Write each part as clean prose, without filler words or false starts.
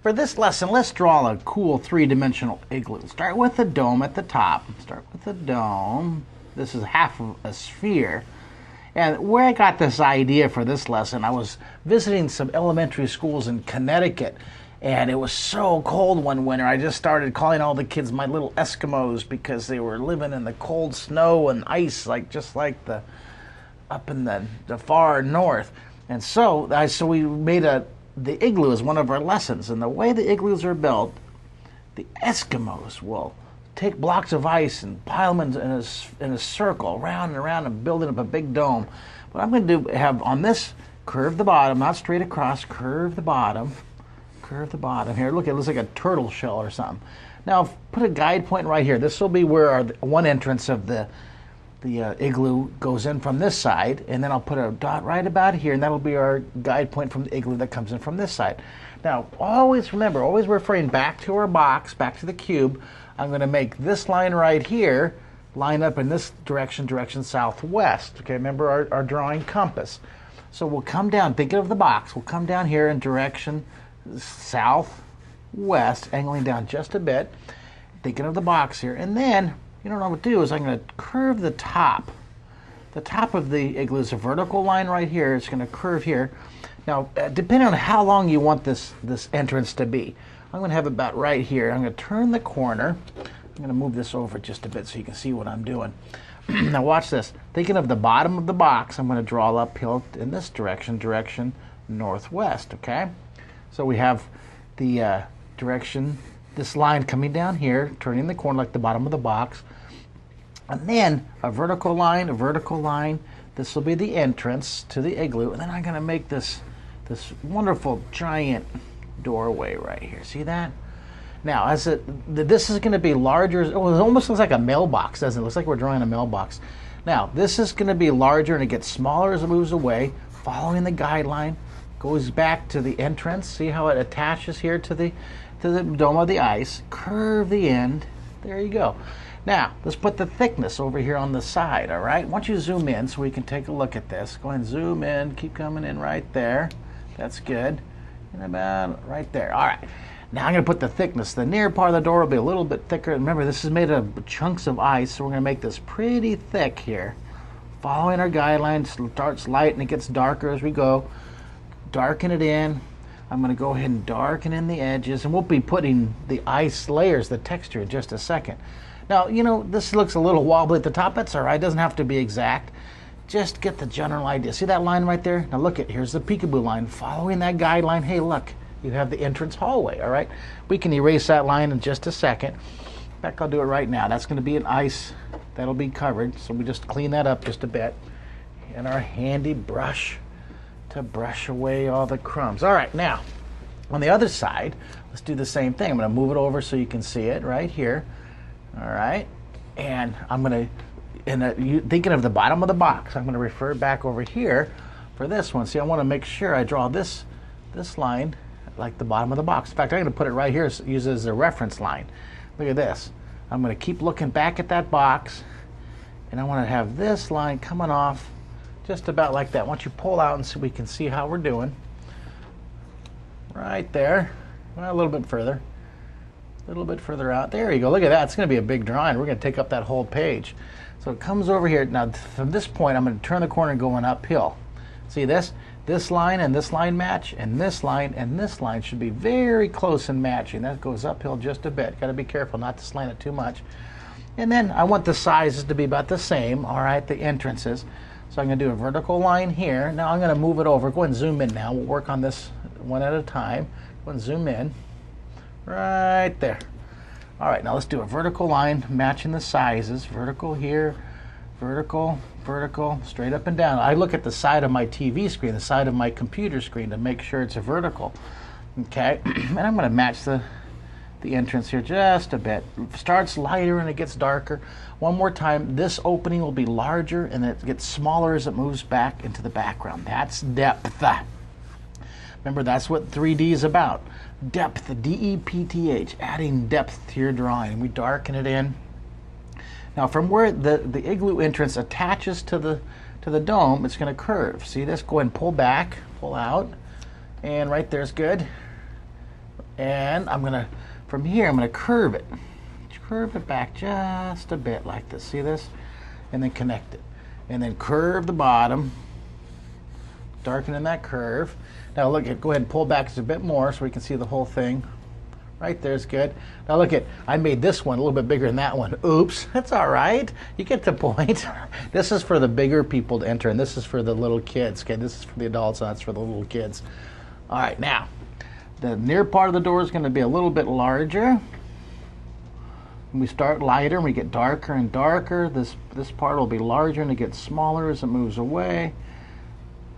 For this lesson, let's draw a cool three-dimensional igloo. Start with the dome at the top. Start with the dome. This is half of a sphere. And where I got this idea for this lesson, I was visiting some elementary schools in Connecticut, and it was so cold one winter, I just started calling all the kids my little Eskimos because they were living in the cold snow and ice, just like up in the far north. And so we made the igloo is one of our lessons, and the way the igloos are built, the Eskimos will take blocks of ice and pile them in a circle, around and around, and building up a big dome. What I'm going to do, have on this, curve the bottom, not straight across, curve the bottom here. Look, it looks like a turtle shell or something. Now, put a guide point right here. This will be where one entrance of the igloo goes in from this side, and then I'll put a dot right about here, and that'll be our guide point from the igloo that comes in from this side. Now, always remember, always referring back to our box, back to the cube, I'm going to make this line right here line up in this direction southwest. Okay, remember our drawing compass. So we'll come down, thinking of the box, we'll come down here in direction southwest, angling down just a bit, thinking of the box here, and then you know what I'm going to do is I'm going to curve the top. The top of the igloo is a vertical line right here. It's going to curve here. Now, depending on how long you want this entrance to be, I'm going to have it about right here. I'm going to turn the corner. I'm going to move this over just a bit so you can see what I'm doing. Now watch this. Thinking of the bottom of the box, I'm going to draw uphill in this direction northwest, okay? So we have the direction, this line coming down here, turning the corner like the bottom of the box, and then a vertical line. This will be the entrance to the igloo, and then I'm going to make this wonderful giant doorway right here. See that? Now, this is going to be larger. It almost looks like a mailbox, doesn't it? It looks like we're drawing a mailbox. Now, this is going to be larger, and it gets smaller as it moves away, following the guideline, goes back to the entrance. See how it attaches here to the dome of the ice, curve the end, there you go. Now, let's put the thickness over here on the side, all right? Once you zoom in so we can take a look at this, go ahead and zoom in, keep coming in right there. That's good. And about right there, all right. Now I'm gonna put the thickness. The near part of the door will be a little bit thicker. Remember, this is made of chunks of ice, so we're gonna make this pretty thick here. Following our guidelines, starts light and it gets darker as we go. Darken it in. I'm going to go ahead and darken in the edges, and we'll be putting the ice layers, the texture, in just a second. Now, you know, this looks a little wobbly at the top. That's all right. It doesn't have to be exact. Just get the general idea. See that line right there? Now look, here's the peekaboo line. Following that guideline, hey, look, you have the entrance hallway, all right? We can erase that line in just a second. In fact, I'll do it right now. That's going to be an ice. That'll be covered, so we just clean that up just a bit. And our handy brush to brush away all the crumbs. All right, now, on the other side, let's do the same thing. I'm going to move it over so you can see it right here. All right, and I'm going to, thinking of the bottom of the box, I'm going to refer back over here for this one. See, I want to make sure I draw this line like the bottom of the box. In fact, I'm going to put it right here, use it as a reference line. Look at this. I'm going to keep looking back at that box, and I want to have this line coming off just about like that. Once you pull out and so we can see how we're doing. Right there. Well, a little bit further. A little bit further out. There you go. Look at that. It's going to be a big drawing. We're going to take up that whole page. So it comes over here. Now, from this point, I'm going to turn the corner going uphill. See this? This line and this line match, and this line should be very close in matching. That goes uphill just a bit. Got to be careful not to slant it too much. And then I want the sizes to be about the same, all right, the entrances. So I'm going to do a vertical line here. Now I'm going to move it over. Go ahead and zoom in now. We'll work on this one at a time. Go ahead and zoom in. Right there. All right, now let's do a vertical line matching the sizes. Vertical here, vertical, vertical, straight up and down. I look at the side of my TV screen, the side of my computer screen to make sure it's a vertical. Okay, and I'm going to match the entrance here just a bit. It starts lighter and it gets darker. One more time, this opening will be larger and it gets smaller as it moves back into the background. That's depth. Remember, that's what 3D is about. Depth, D-E-P-T-H, adding depth to your drawing. We darken it in. Now, from where the igloo entrance attaches to the dome, it's going to curve. See this? Go ahead and pull back, pull out, and right there's good. And I'm gonna, from here, I'm gonna curve it. Curve it back just a bit like this. See this? And then connect it. And then curve the bottom, darken in that curve. Now look at, go ahead and pull back just a bit more so we can see the whole thing. Right there's good. Now look at, I made this one a little bit bigger than that one. Oops, that's all right. You get the point. This is for the bigger people to enter, and this is for the little kids. Okay, this is for the adults, and that's for the little kids. All right, now, the near part of the door is going to be a little bit larger. We start lighter and we get darker and darker. This part will be larger and it gets smaller as it moves away.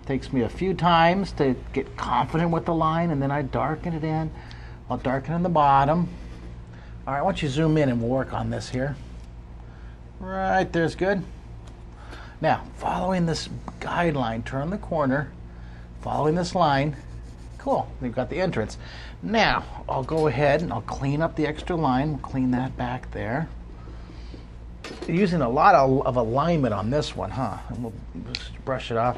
It takes me a few times to get confident with the line, and then I darken it in. I'll darken in the bottom. All right, why don't you zoom in and we'll work on this here. Right there's good. Now, following this guideline, turn the corner, following this line. Cool, we've got the entrance. Now, I'll go ahead and I'll clean up the extra line. We'll clean that back there. Using a lot of alignment on this one, huh? And we'll just brush it off.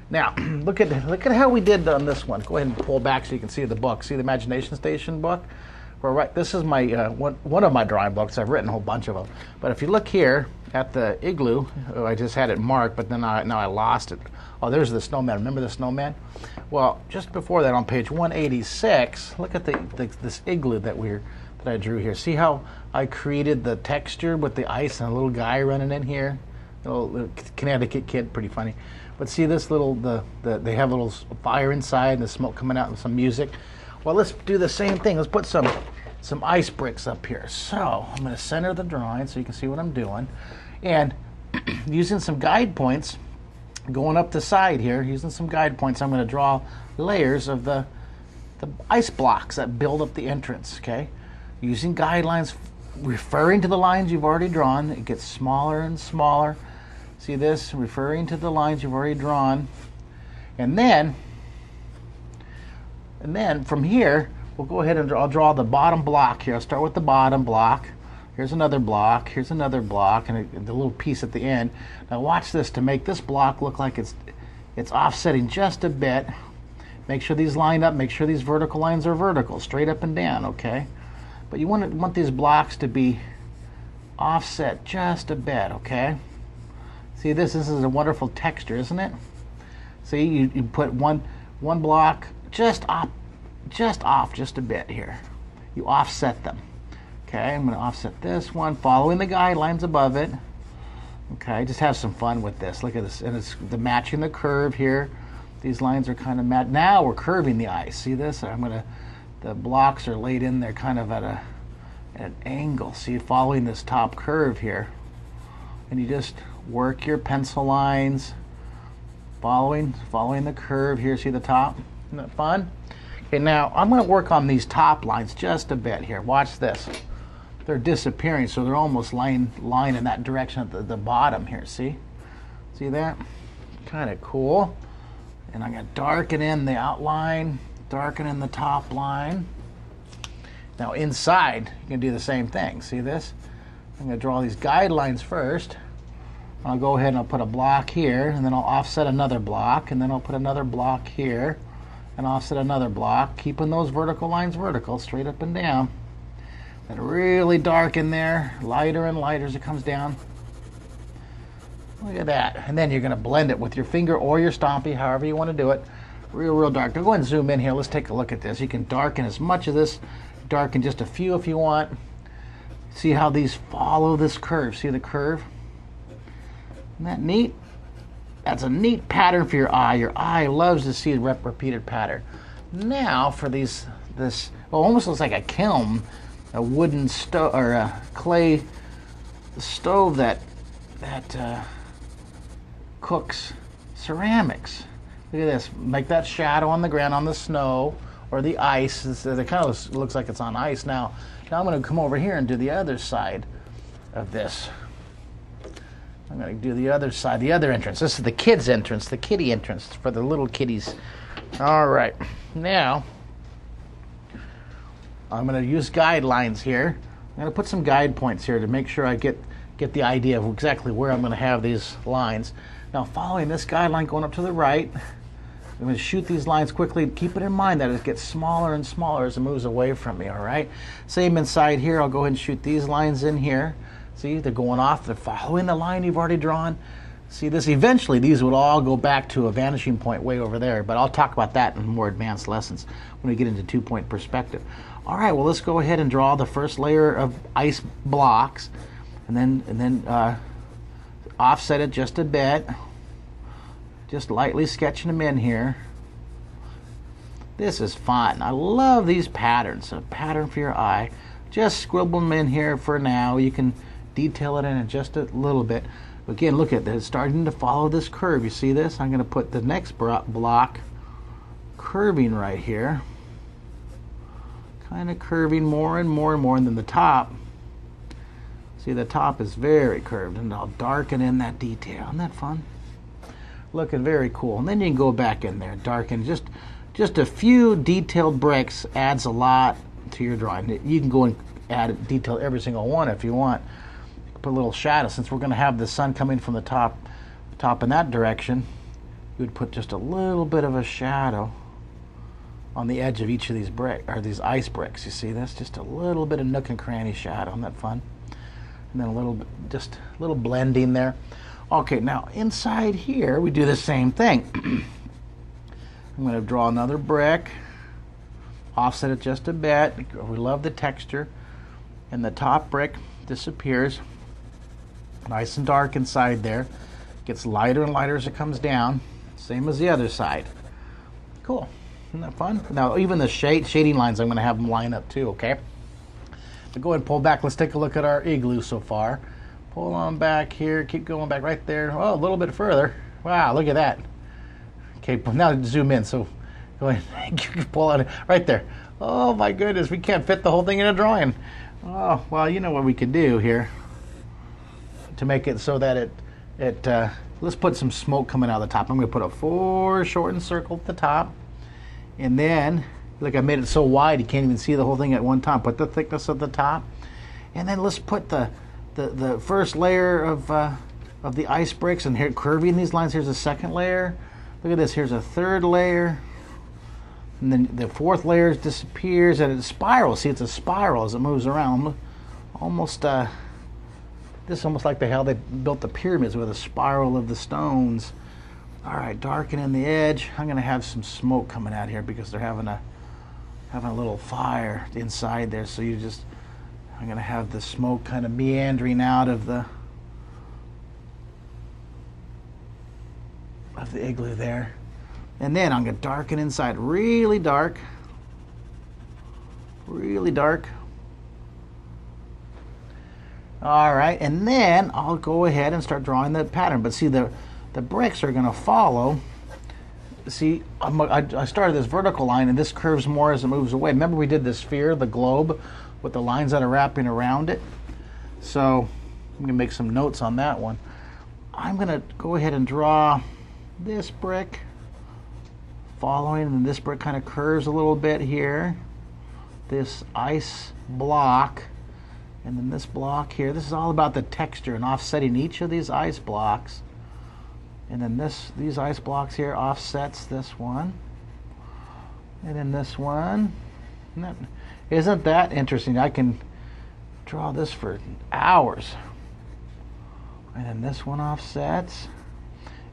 Now, look at how we did on this one. Go ahead and pull back so you can see the book. See the Imagination Station book? Well, right, this is my one of my drawing books. I've written a whole bunch of them. But if you look here at the Igloo, I just had it marked, but then now I lost it. Oh, there's the snowman. Remember the snowman? Well, just before that, on page 186, look at this igloo that I drew here. See how I created the texture with the ice and a little guy running in here? Little Connecticut kid, pretty funny. But see this little they have a little fire inside and the smoke coming out and some music. Well, let's do the same thing. Let's put some ice bricks up here. So I'm going to center the drawing so you can see what I'm doing, and using some guide points. Going up the side here, using some guide points, I'm going to draw layers of the ice blocks that build up the entrance, okay? Using guidelines, referring to the lines you've already drawn, it gets smaller and smaller. See this? Referring to the lines you've already drawn. And then from here, we'll go ahead and I'll draw the bottom block here. I'll start with the bottom block. Here's another block, here's another block, and the little piece at the end. Now watch this to make this block look like it's offsetting just a bit. Make sure these line up, make sure these vertical lines are vertical, straight up and down, okay? But you want these blocks to be offset just a bit, okay? See this is a wonderful texture, isn't it? See, you put one block just off just a bit here. You offset them. Okay, I'm going to offset this one, following the guidelines above it. Okay, just have some fun with this. Look at this, and it's matching the curve here. These lines are kind of now we're curving the ice. See this? The blocks are laid in there kind of at an angle. See, following this top curve here. And you just work your pencil lines, following the curve here. See the top? Isn't that fun? Okay, now I'm going to work on these top lines just a bit here. Watch this. They're disappearing, so they're almost line in that direction at the bottom here. See that? Kind of cool. And I'm going to darken in the outline, darken in the top line. Now inside, you can do the same thing. See this? I'm going to draw these guidelines first. I'll go ahead and I'll put a block here, and then I'll offset another block, and then I'll put another block here, and offset another block, keeping those vertical lines vertical, straight up and down. And really dark in there, lighter and lighter as it comes down. Look at that. And then you're going to blend it with your finger or your Stompy, however you want to do it. Real dark. Now go ahead and zoom in here. Let's take a look at this. You can darken as much of this, darken just a few if you want. See how these follow this curve. See the curve? Isn't that neat? That's a neat pattern for your eye. Your eye loves to see a repeated pattern. Now for this almost looks like a kiln. A wooden stove or a clay stove that cooks ceramics. Look at this. Make that shadow on the ground on the snow or the ice. It kind of looks like it's on ice now. Now I'm going to come over here and do the other side of this. I'm going to do the other side, the other entrance. This is the kids' entrance, the kitty entrance for the little kitties. All right. Now I'm going to use guidelines here. I'm going to put some guide points here to make sure I get the idea of exactly where I'm going to have these lines. Now, following this guideline going up to the right, I'm going to shoot these lines quickly. Keep it in mind that it gets smaller and smaller as it moves away from me, all right? Same inside here. I'll go ahead and shoot these lines in here. See, they're going off. They're following the line you've already drawn. See this? Eventually, these would all go back to a vanishing point way over there, but I'll talk about that in more advanced lessons when we get into two-point perspective. All right, well, let's go ahead and draw the first layer of ice blocks, and then offset it just a bit. Just lightly sketching them in here. This is fun. I love these patterns. A pattern for your eye. Just scribble them in here for now. You can detail it in just a little bit. Again, look at this. It's starting to follow this curve. You see this? I'm going to put the next block curving right here. Kind of curving more and more and more. And then the top. See, the top is very curved. And I'll darken in that detail. Isn't that fun? Looking very cool. And then you can go back in there and darken. Just a few detailed bricks adds a lot to your drawing. You can go and add detail every single one if you want. Put a little shadow. Since we're going to have the sun coming from the top in that direction, you would put just a little bit of a shadow on the edge of each of these these ice bricks. You see this? Just a little bit of nook and cranny shadow. Isn't that fun? And then just a little blending there. Okay, now inside here we do the same thing. I'm going to draw another brick, offset it just a bit. We love the texture. And the top brick disappears. Nice and dark inside there. Gets lighter and lighter as it comes down. Same as the other side. Cool. Isn't that fun? Now even the shading lines, I'm going to have them line up too, okay? So go ahead and pull back. Let's take a look at our igloo so far. Pull on back here, keep going back right there. Oh, a little bit further. Wow, look at that. Okay, now zoom in. So go ahead and pull on it right there. Oh my goodness, we can't fit the whole thing in a drawing. Oh, well, you know what we can do here to make it so that let's put some smoke coming out of the top. I'm going to put a foreshortened circle at the top. And then, look, I made it so wide you can't even see the whole thing at one time. Put the thickness at the top. And then let's put the first layer of the ice bricks, and here curving these lines. Here's a second layer. Look at this. Here's a third layer, and then the fourth layer disappears, and it spirals. See, it's a spiral as it moves around. Almost this is almost like how they built the pyramids with a spiral of the stones. All right, darkening the edge. I'm going to have some smoke coming out here because they're having a little fire inside there. So I'm going to have the smoke kind of meandering out of the igloo there. And then I'm going to darken inside really dark. Really dark. All right, and then I'll go ahead and start drawing the pattern. But see, the bricks are going to follow. See, I started this vertical line, and this curves more as it moves away. Remember we did the sphere, the globe, with the lines that are wrapping around it. So I'm going to make some notes on that one. I'm going to go ahead and draw this brick following, and this brick kind of curves a little bit here. This ice block, and then this block here. This is all about the texture and offsetting each of these ice blocks. And then these ice blocks here offsets this one. And then this one. Isn't that interesting? I can draw this for hours. And then this one offsets.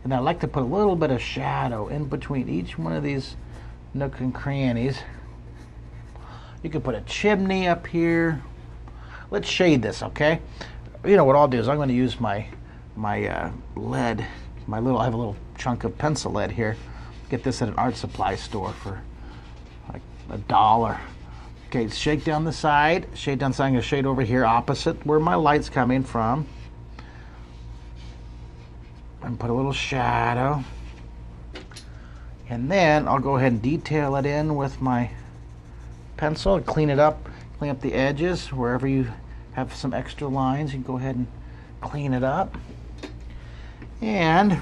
And I like to put a little bit of shadow in between each one of these nook and crannies. You can put a chimney up here. Let's shade this, okay? You know what I'll do is I'm going to use my lead. I have a little chunk of pencil lead here. Get this at an art supply store for like $1. Okay, shake down the side. Shade down the side. I'm going to shade over here opposite where my light's coming from. And put a little shadow. And then I'll go ahead and detail it in with my pencil and clean it up. Clean up the edges. Wherever you have some extra lines, you can go ahead and clean it up. And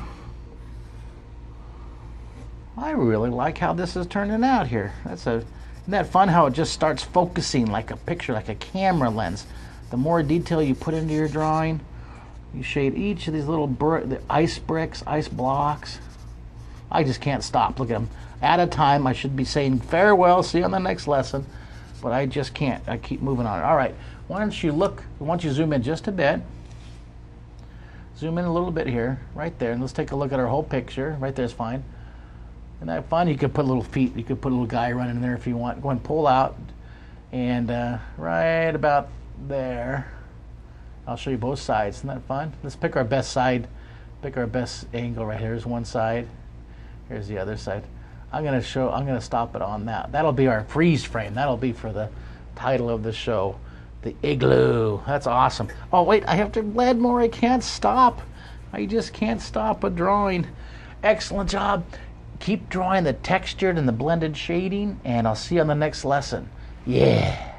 I really like how this is turning out here. Isn't that fun how it just starts focusing like a picture, like a camera lens. The more detail you put into your drawing, you shade each of these little the ice bricks, ice blocks. I just can't stop. Look at them. At a time, I should be saying farewell, see you on the next lesson, but I just can't. I keep moving on. All right, why don't you zoom in just a bit. Zoom in a little bit here, right there, and let's take a look at our whole picture. Right there's fine. Isn't that fun? You could put little feet. You could put a little guy running in there if you want. Go and pull out, and right about there. I'll show you both sides. Isn't that fun? Let's pick our best side. Pick our best angle right here. Here's one side. Here's the other side. I'm gonna stop it on that. That'll be our freeze frame. That'll be for the title of the show, the Igloo. That's awesome. Oh wait, I have to add more. I can't stop. I just can't stop a drawing. Excellent job. Keep drawing the textured and the blended shading, and I'll see you on the next lesson. Yeah.